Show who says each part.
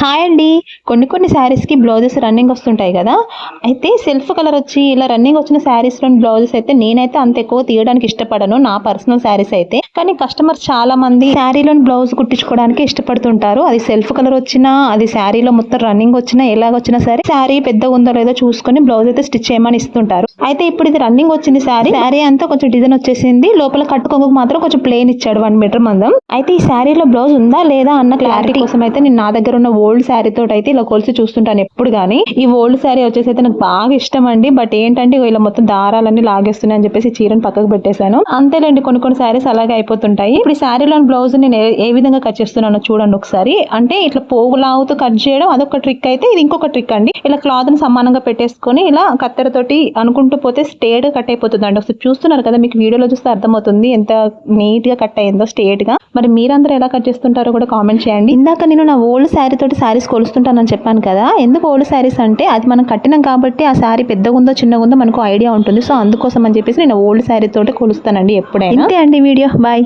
Speaker 1: Hi అండి. కొన్ని శారీస్కి బ్లౌజెస్ రన్నింగ్ వస్తుంటాయి కదా. అయితే సెల్ఫ్ కలర్ వచ్చి ఇలా రన్నింగ్ వచ్చిన శారీస్లోని బ్లౌజెస్ అయితే నేనైతే అంత ఎక్కువ తీయడానికి ఇష్టపడను, నా పర్సనల్ శారీస్ అయితే. కానీ కస్టమర్స్ చాలా మంది శారీలోని బ్లౌజ్ కుట్టించుకోవడానికి ఇష్టపడుతుంటారు. అది సెల్ఫ్ కలర్ వచ్చినా, అది శారీలో మొత్తం రన్నింగ్ వచ్చినా, ఎలాగొచ్చినా సరే శారీ పెద్దగా ఉందో లేదో చూసుకొని బ్లౌజ్ అయితే స్టిచ్ చేయమని ఇస్తుంటారు. అయితే ఇప్పుడు ఇది రన్నింగ్ వచ్చింది శారీ అంతా కొంచెం డిజైన్ వచ్చేసింది. లోపల కట్టుకోక మాత్రం కొంచెం ప్లేన్ ఇచ్చాడు 1 మీటర్ మందం. అయితే ఈ శారీలో బ్లౌజ్ ఉందా లేదా అన్న క్లారిటీ కోసం అయితే నేను నా దగ్గర ఉన్న ఓల్డ్ శారీ తోటి అయితే ఇలా కొలిసి చూస్తుంటాను ఎప్పుడు గానీ. ఈ ఓల్డ్ శారీ వచ్చేసి అయితే నాకు బాగా ఇష్టం అండి. బట్ ఏంటంటే ఇలా మొత్తం దారాలన్నీ లాగేస్తున్నాయి అని చెప్పేసి చీరను పక్కకు పెట్టేశాను. అంతేలేండి, కొన్ని శారీస్ అలాగే అయిపోతుంటాయి. ఇప్పుడు ఈ శారీలోని బ్లౌజ్ నేను ఏ విధంగా కట్ చేస్తున్నానో చూడండి ఒకసారి. అంటే ఇట్లా పోగు లాగుతూ కట్ చేయడం అదొక ట్రిక్ అయితే, ఇది ఇంకొక ట్రిక్ అండి. ఇలా క్లాత్ ని సమానంగా పెట్టేసుకొని ఇలా కత్తెరతోటి అనుకుంటూ పోతే స్ట్రేట్ గా కట్ అయిపోతుంది అండి. ఒకసారి చూస్తున్నారు కదా, మీకు వీడియోలో చూస్తే అర్థమవుతుంది ఎంత నీట్ గా కట్ అయిందో స్ట్రేట్ గా. మరి మీరందరూ ఎలా కట్ చేస్తుంటారో కూడా కామెంట్ చేయండి. ఇందాక నేను నా ఓల్డ్ శారీ తోటి శారీస్ కొలుస్తుంటానని చెప్పాను కదా. ఎందుకు ఓల్డ్ శారీస్ అంటే అది మనం కట్టినాం కాబట్టి ఆ శారీ పెద్దగా ఉందో చిన్నగా ఉందో మనకు ఐడియా ఉంటుంది. సో అందుకోసం అని చెప్పేసి నేను ఓల్డ్ శారీ తోటి కొలుస్తానండి ఎప్పుడైనా. ఇంతే అండి వీడియో. బాయ్.